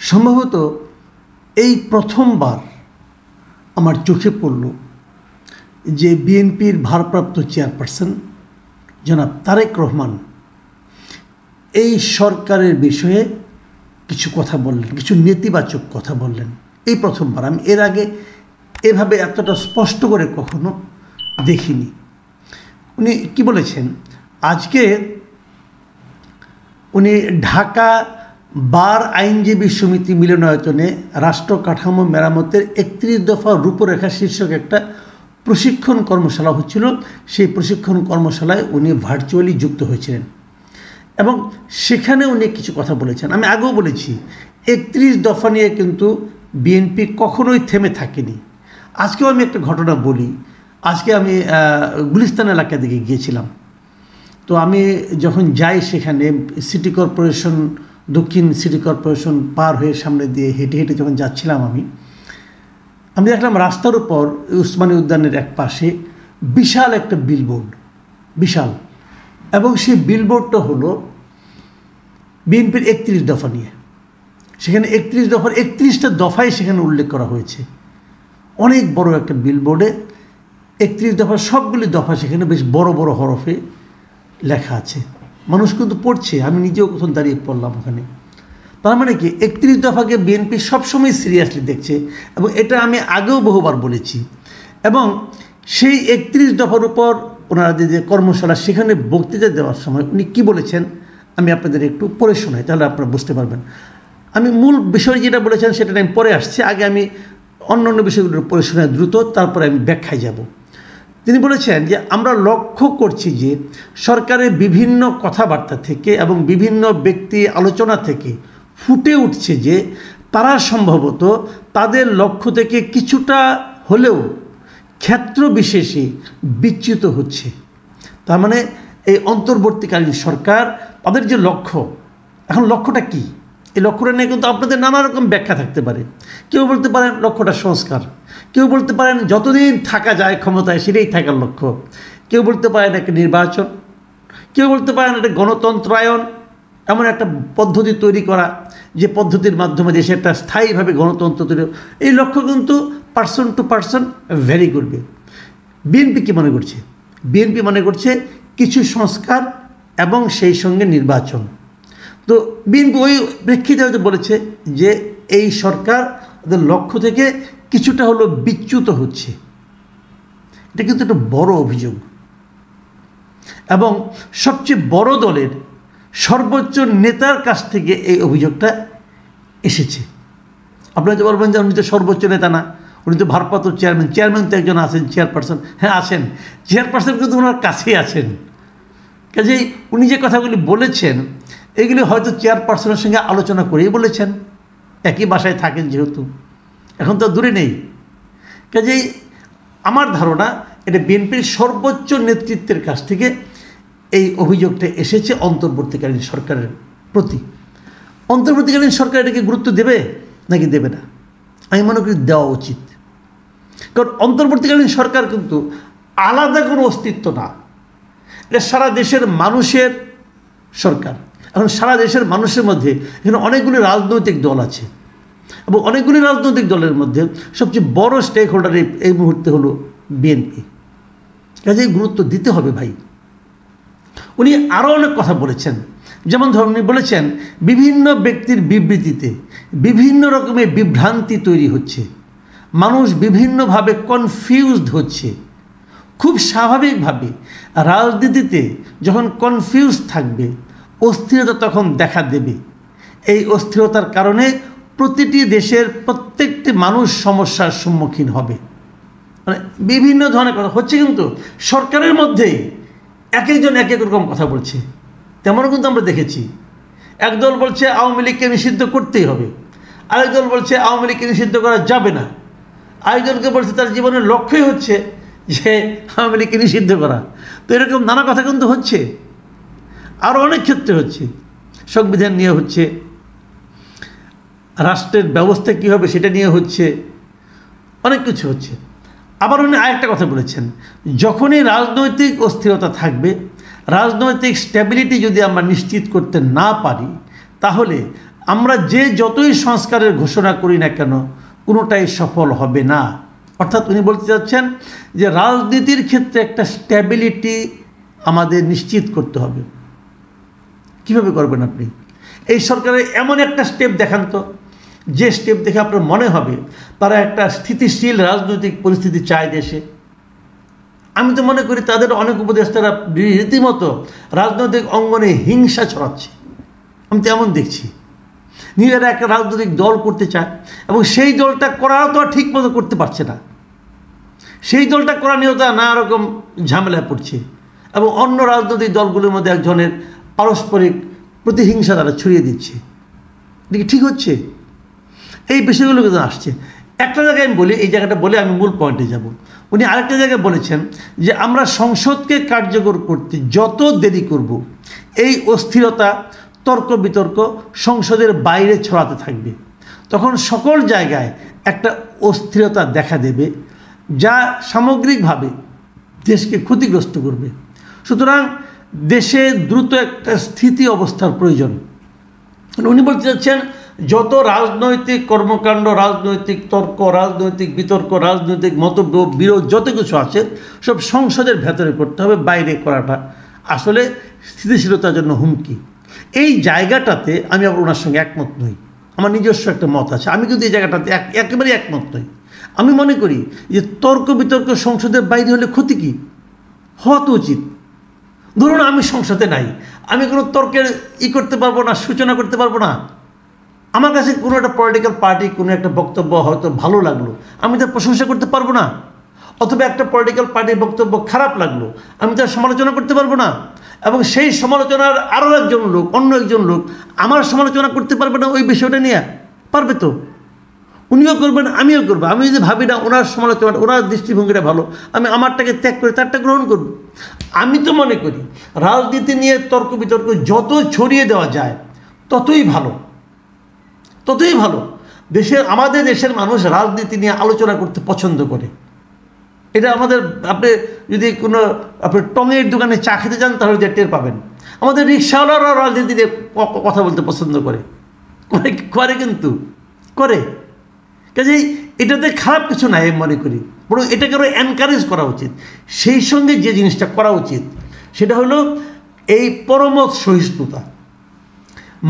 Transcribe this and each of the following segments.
সম্ভবত এই প্রথমবার আমার চোখে পড়ল যে বিএনপির ভারপ্রাপ্ত চেয়ারপারসন জনাব তারেক রহমান এই সরকারের বিষয়ে কিছু কথা বললেন, কিছু নেতিবাচক কথা বললেন। এই প্রথমবার, আমি এর আগে এভাবে এতটা স্পষ্ট করে কখনো দেখিনি। উনি কি বলেছেন? আজকে উনি ঢাকা বার আইনজীবী সমিতি মিলনায়তনে রাষ্ট্র কাঠামো মেরামতের 31 দফা রূপরেখা শীর্ষক একটা প্রশিক্ষণ কর্মশালা হচ্ছিল। সেই প্রশিক্ষণ কর্মশালায় উনি ভার্চুয়ালি যুক্ত হয়েছিলেন এবং সেখানে উনি কিছু কথা বলেছেন। আমি আগেও বলেছি 31 দফা নিয়ে কিন্তু বিএনপি কখনোই থেমে থাকেনি। আজকেও আমি একটা ঘটনা বলি। আজকে আমি গুলিস্তান এলাকা দিকে গিয়েছিলাম। তো আমি যখন যাই সেখানে সিটি কর্পোরেশন, দক্ষিণ সিটি কর্পোরেশন পার হয়ে সামনে দিয়ে হেঁটে হেঁটে যখন যাচ্ছিলাম আমি দেখলাম রাস্তার উপর উসমানী উদ্যানের এক পাশে বিশাল একটা বিলবোর্ড, বিশাল, এবং সেই বিলবোর্ডটা হলো বিএনপির 31 দফা নিয়ে। সেখানে 31 দফার 31টা দফাই সেখানে উল্লেখ করা হয়েছে। অনেক বড় একটা বিলবোর্ডে 31 দফার সবগুলি দফা সেখানে বেশ বড় বড় হরফে লেখা আছে। মানুষ কিন্তু পড়ছে, আমি নিজেও কোথাও দাঁড়িয়ে পড়লাম ওখানে। তার মানে কি 31 দফাকে বিএনপি সবসময় সিরিয়াসলি দেখছে এবং এটা আমি আগেও বহুবার বলেছি। এবং সেই 31 দফার উপর ওনারা যে কর্মশালা, সেখানে বক্তৃতা দেওয়ার সময় উনি কী বলেছেন আমি আপনাদের একটু পড়ে শোনাই, তাহলে আপনারা বুঝতে পারবেন। আমি মূল বিষয় যেটা বলেছেন সেটা আমি পরে আসছি, আগে আমি অন্য বিষয়গুলো পড়ে শোনাই দ্রুত, তারপরে আমি ব্যাখ্যায় যাব। তিনি বলেছেন যে আমরা লক্ষ্য করছি যে সরকারের বিভিন্ন কথাবার্তা থেকে এবং বিভিন্ন ব্যক্তি আলোচনা থেকে ফুটে উঠছে যে তারা সম্ভবত তাদের লক্ষ্য থেকে কিছুটা হলেও ক্ষেত্র বিশেষে বিচ্যুত হচ্ছে। তার মানে এই অন্তর্বর্তীকালীন সরকার, তাদের যে লক্ষ্য, এখন লক্ষ্যটা কী, এই লক্ষ্যটা নিয়ে কিন্তু আপনাদের নানা রকম ব্যাখ্যা থাকতে পারে। কেউ বলতে পারেন লক্ষ্যটা সংস্কার, কেউ বলতে পারেন যতদিন থাকা যায় ক্ষমতায় সেটাই থাকার লক্ষ্য, কেউ বলতে পারেন একটা নির্বাচন, কেউ বলতে পারেন একটা গণতন্ত্রায়ন, এমন একটা পদ্ধতি তৈরি করা যে পদ্ধতির মাধ্যমে দেশে একটা স্থায়ীভাবে গণতন্ত্র তৈরি। এই লক্ষ্য কিন্তু পার্সন টু পার্সন ভ্যারি করবে। বিএনপি কী মনে করছে? বিএনপি মনে করছে কিছু সংস্কার এবং সেই সঙ্গে নির্বাচন। তো বিএনপি ওই প্রেক্ষিতে হয়তো বলেছে যে এই সরকার ওদের লক্ষ্য থেকে কিছুটা হলো বিচ্যুত হচ্ছে। এটা কিন্তু একটা বড় অভিযোগ এবং সবচেয়ে বড় দলের সর্বোচ্চ নেতার কাছ থেকে এই অভিযোগটা এসেছে। আপনারা যে বলবেন যে উনি তো সর্বোচ্চ নেতা না, উনি তো ভারপ্রাপ্ত চেয়ারম্যান তো একজন আছেন, চেয়ারপারসন, হ্যাঁ আছেন, চেয়ারপারসন কিন্তু ওনার কাছেই আছেন। কাজেই উনি যে কথাগুলি বলেছেন এগুলি হয়তো চেয়ারপারসনের সঙ্গে আলোচনা করেই বলেছেন, একই বাসায় থাকেন যেহেতু, এখন তো দূরে নেই। কাজেই আমার ধারণা এটা বিএনপির সর্বোচ্চ নেতৃত্বের কাছ থেকে এই অভিযোগটা এসেছে অন্তর্বর্তীকালীন সরকারের প্রতি। অন্তর্বর্তীকালীন সরকার এটাকে গুরুত্ব দেবে নাকি দেবে না? আমি মনে করি দেওয়া উচিত, কারণ অন্তর্বর্তীকালীন সরকার কিন্তু আলাদা কোনো অস্তিত্ব না, এটা সারা দেশের মানুষের সরকার। এখন সারা দেশের মানুষের মধ্যে এখানে অনেকগুলি রাজনৈতিক দল আছে এবং অনেকগুলি রাজনৈতিক দলের মধ্যে সবচেয়ে বড় স্টেক হোল্ডার এই মুহূর্তে হলো বিএনপি। কাজেই গুরুত্ব দিতে হবে ভাই। উনি আরও অনেক কথা বলেছেন, যেমন ধরুন উনি বলেছেন বিভিন্ন ব্যক্তির বিবৃতিতে বিভিন্ন রকমের বিভ্রান্তি তৈরি হচ্ছে, মানুষ বিভিন্নভাবে কনফিউজড হচ্ছে। খুব স্বাভাবিকভাবে রাজনীতিতে যখন কনফিউজ থাকবে অস্থিরতা তখন দেখা দেবে। এই অস্থিরতার কারণে প্রতিটি দেশের প্রত্যেকটি মানুষ সমস্যার সম্মুখীন হবে। মানে বিভিন্ন ধরনের কথা হচ্ছে, কিন্তু সরকারের মধ্যেই এক একজন এক এক রকম কথা বলছে। তেমনও কিন্তু আমরা দেখেছি, একদল বলছে আওয়ামী লীগকে নিষিদ্ধ করতেই হবে, আরেক দল বলছে আওয়ামী লীগকে নিষিদ্ধ করা যাবে না, আরেকজনকে বলছে তার জীবনের লক্ষ্যই হচ্ছে যে আওয়ামী লীগকে নিষিদ্ধ করা। তো এরকম নানা কথা কিন্তু হচ্ছে, আরও অনেক ক্ষেত্রে হচ্ছে, সংবিধান নিয়ে হচ্ছে, রাষ্ট্রের ব্যবস্থা কী হবে সেটা নিয়ে হচ্ছে, অনেক কিছু হচ্ছে। আবার উনি আরেকটা কথা বলেছেন, যখনই রাজনৈতিক অস্থিরতা থাকবে, রাজনৈতিক স্ট্যাবিলিটি যদি আমরা নিশ্চিত করতে না পারি, তাহলে আমরা যতই সংস্কারের ঘোষণা করি না কেন কোনোটাই সফল হবে না। অর্থাৎ উনি বলতে চাচ্ছেন যে রাজনীতির ক্ষেত্রে একটা স্ট্যাবিলিটি আমাদের নিশ্চিত করতে হবে। কীভাবে করবেন আপনি? এই সরকারের এমন একটা স্টেপ দেখান তো, যে স্টেপ দেখে আপনার মনে হবে তারা একটা স্থিতিশীল রাজনৈতিক পরিস্থিতি চায় দেশে। আমি তো মনে করি তাদের অনেক উপদেষ্টারা রীতিমতো রাজনৈতিক অঙ্গনে হিংসা ছড়াচ্ছে। আমি তো এমন দেখছি, নিজেরা একটা রাজনৈতিক দল করতে চায় এবং সেই দলটা করাও তো ঠিক মতো করতে পারছে না। সেই দলটা করা নিয়েও তারা নানা রকম ঝামেলায় পড়ছে এবং অন্য রাজনৈতিক দলগুলোর মধ্যে এক ধরনের পারস্পরিক প্রতিহিংসা তারা ছড়িয়ে দিচ্ছে। দেখি ঠিক হচ্ছে? এই বিষয়গুলো কিন্তু আসছে। একটা জায়গায় আমি বলি, এই জায়গাটা বলে আমি মূল পয়েন্টে যাব। উনি আরেকটা জায়গায় বলেছেন যে আমরা সংসদকে কার্যকর করতে যত দেরি করব, এই অস্থিরতা তর্ক বিতর্ক সংসদের বাইরে ছড়াতে থাকবে। তখন সকল জায়গায় একটা অস্থিরতা দেখা দেবে, যা সামগ্রিকভাবে দেশকে ক্ষতিগ্রস্ত করবে। সুতরাং দেশে দ্রুত একটা স্থিতি অবস্থার প্রয়োজন। উনি বলতে চাচ্ছেন যত রাজনৈতিক কর্মকাণ্ড, রাজনৈতিক তর্ক, রাজনৈতিক বিতর্ক, রাজনৈতিক মতবিরোধ যত কিছু আছে সব সংসদের ভেতরে করতে হবে, বাইরে করাটা আসলে স্থিতিশীলতার জন্য হুমকি। এই জায়গাটাতে আমি আবার ওনার সঙ্গে একমত নই। আমার নিজস্ব একটা মত আছে, আমি কিন্তু এই জায়গাটাতে একেবারেই একমত নই। আমি মনে করি যে তর্ক বিতর্ক সংসদের বাইরে হলে ক্ষতি কী? হওয়া তো উচিত। ধরুন আমি সংসদে নাই, আমি কোনো তর্কের করতে পারবো না, সূচনা করতে পারবো না। আমার কাছে কোনো একটা পলিটিক্যাল পার্টি কোনো একটা বক্তব্য হয়তো ভালো লাগলো, আমি তার প্রশংসা করতে পারবো না। অথবা একটা পলিটিক্যাল পার্টির বক্তব্য খারাপ লাগলো, আমি তার সমালোচনা করতে পারবো না। এবং সেই সমালোচনার আরও একজন লোক, অন্য একজন লোক আমার সমালোচনা করতে পারবে না ওই বিষয়টা নিয়ে? পারবে তো। উনিও করবেন, আমিও করবো। আমি যদি ভাবি না ওনার সমালোচনা, ওনার দৃষ্টিভঙ্গিটা ভালো, আমি আমারটাকে ত্যাগ করে তারটা গ্রহণ করব। আমি তো মনে করি রাজনীতি নিয়ে তর্ক বিতর্ক যত ছড়িয়ে দেওয়া যায় ততই ভালো, ততই ভালো। আমাদের দেশের মানুষ রাজনীতি নিয়ে আলোচনা করতে পছন্দ করে। এটা আমাদের, আপনি যদি কোনো আপনি টঙের দোকানে চা খেতে যান তাহলে যে টের পাবেন। আমাদের রিক্সাওয়ালারা রাজনীতি নিয়ে কথা বলতে পছন্দ করে, কিন্তু করে। কাজেই এটাতে খারাপ কিছু নাই আমি মনে করি, বরং এটাকে আরও এনকারেজ করা উচিত। সেই সঙ্গে যে জিনিসটা করা উচিত সেটা হলো এই পরমত সহিষ্ণুতা।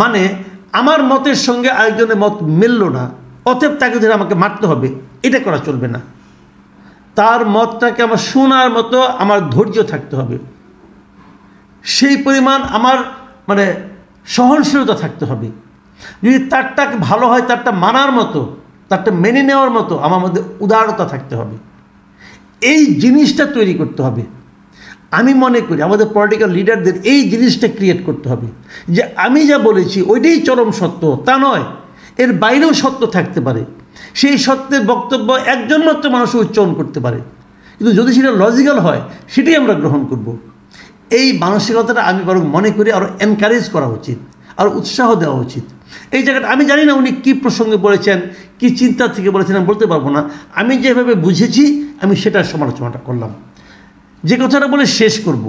মানে আমার মতের সঙ্গে আরেকজনের মত মিলল না, অতএব তাকে ধরে আমাকে মারতে হবে, এটা করা চলবে না। তার মতটাকে আমার শোনার মতো আমার ধৈর্য থাকতে হবে, সেই পরিমাণ আমার সহনশীলতা থাকতে হবে। যদি তারটা ভালো হয়, তারটা মানার মতো, তারটা মেনে নেওয়ার মতো আমার মধ্যে উদারতা থাকতে হবে। এই জিনিসটা তৈরি করতে হবে। আমি মনে করি আমাদের পলিটিক্যাল লিডারদের এই জিনিসটা ক্রিয়েট করতে হবে যে আমি যা বলেছি ওইটাই চরম সত্য, তা নয়, এর বাইরেও সত্য থাকতে পারে। সেই সত্যের বক্তব্য একজন মাত্র মানুষ উচ্চারণ করতে পারে, কিন্তু যদি সেটা লজিক্যাল হয় সেটাই আমরা গ্রহণ করব। এই মানসিকতাটা আমি বরং মনে করি আরও এনকারেজ করা উচিত, আর উৎসাহ দেওয়া উচিত। এই জায়গাটা আমি জানি না উনি কী প্রসঙ্গে বলেছেন, কী চিন্তা থেকে বলেছেন, আমি বলতে পারবো না। আমি যেভাবে বুঝেছি আমি সেটার সমালোচনাটা করলাম। যে কথাটা বলে শেষ করব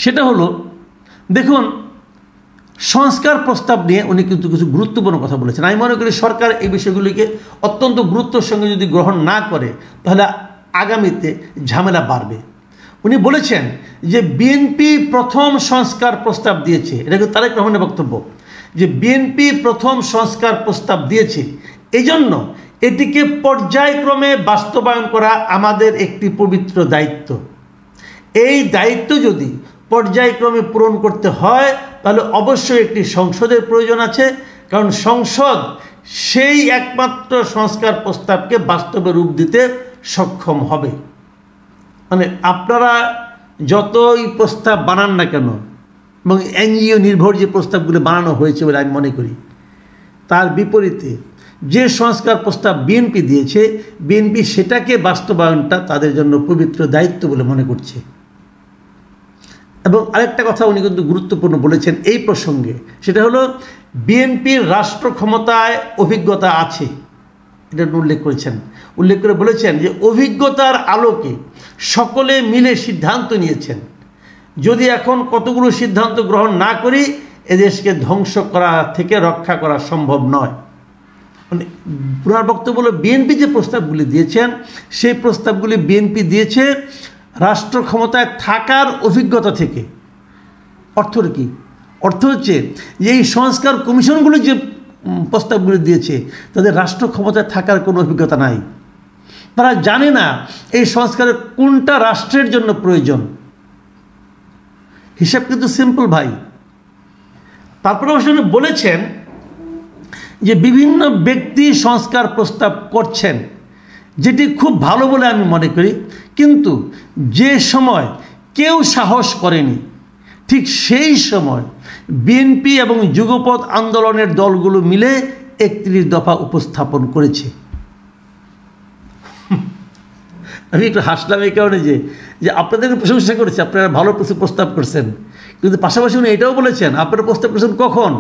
সেটা হলো, দেখুন সংস্কার প্রস্তাব নিয়ে উনি কিন্তু কিছু গুরুত্বপূর্ণ কথা বলেছেন। আমি মনে করি সরকার এই বিষয়গুলিকে অত্যন্ত গুরুত্বের সঙ্গে যদি গ্রহণ না করে তাহলে আগামীতে ঝামেলা বাড়বে। উনি বলেছেন যে বিএনপি প্রথম সংস্কার প্রস্তাব দিয়েছে, এটা কিন্তু তারেক রহমানের বক্তব্য, যে বিএনপি প্রথম সংস্কার প্রস্তাব দিয়েছে, এজন্য এটিকে পর্যায়ক্রমে বাস্তবায়ন করা আমাদের একটি পবিত্র দায়িত্ব। এই দায়িত্ব যদি পর্যায়ক্রমে পূরণ করতে হয় তাহলে অবশ্যই একটি সংসদের প্রয়োজন আছে, কারণ সংসদ সেই একমাত্র সংস্কার প্রস্তাবকে বাস্তবে রূপ দিতে সক্ষম হবে। আপনারা যতই প্রস্তাব বানান না কেন, এবং এনজিও নির্ভর যে প্রস্তাবগুলো বানানো হয়েছে বলে আমি মনে করি, তার বিপরীতে যে সংস্কার প্রস্তাব বিএনপি দিয়েছে, বিএনপি সেটাকে বাস্তবায়নটা তাদের জন্য পবিত্র দায়িত্ব বলে মনে করছে। এবং আরেকটা কথা উনি কিন্তু গুরুত্বপূর্ণ বলেছেন এই প্রসঙ্গে, সেটা হলো বিএনপির রাষ্ট্র ক্ষমতায় অভিজ্ঞতা আছে, এটা উল্লেখ করেছেন। উল্লেখ করে বলেছেন যে অভিজ্ঞতার আলোকে সকলে মিলে সিদ্ধান্ত নিয়েছেন। যদি এখন কতগুলো সিদ্ধান্ত গ্রহণ না করি, এদেশকে ধ্বংস করা থেকে রক্ষা করা সম্ভব নয়। মানে পুনর বক্তব্য হলো বিএনপি যে প্রস্তাবগুলি দিয়েছেন সেই প্রস্তাবগুলি বিএনপি দিয়েছে রাষ্ট্র ক্ষমতায় থাকার অভিজ্ঞতা থেকে। অর্থটা কি? অর্থ হচ্ছে যে এই সংস্কার কমিশনগুলি যে প্রস্তাবগুলি দিয়েছে তাদের রাষ্ট্র ক্ষমতায় থাকার কোনো অভিজ্ঞতা নাই। তারা জানে না এই সংস্কারের কোনটা রাষ্ট্রের জন্য প্রয়োজন। হিসাব কিন্তু সিম্পল ভাই। তারপরে অবশ্য বলেছেন যে বিভিন্ন ব্যক্তি সংস্কার প্রস্তাব করছেন, যেটি খুব ভালো বলে আমি মনে করি, কিন্তু যে সময় কেউ সাহস করেনি ঠিক সেই সময় বিএনপি এবং যুগপৎ আন্দোলনের দলগুলো মিলে 31 দফা উপস্থাপন করেছে। আমি একটু হাসলাম এই কারণে যে আপনাদেরকে প্রশংসা করেছে, আপনারা ভালো কিছু প্রস্তাব করছেন, কিন্তু পাশাপাশি উনি এটাও বলেছেন আপনারা প্রস্তাব করেছেন কখন?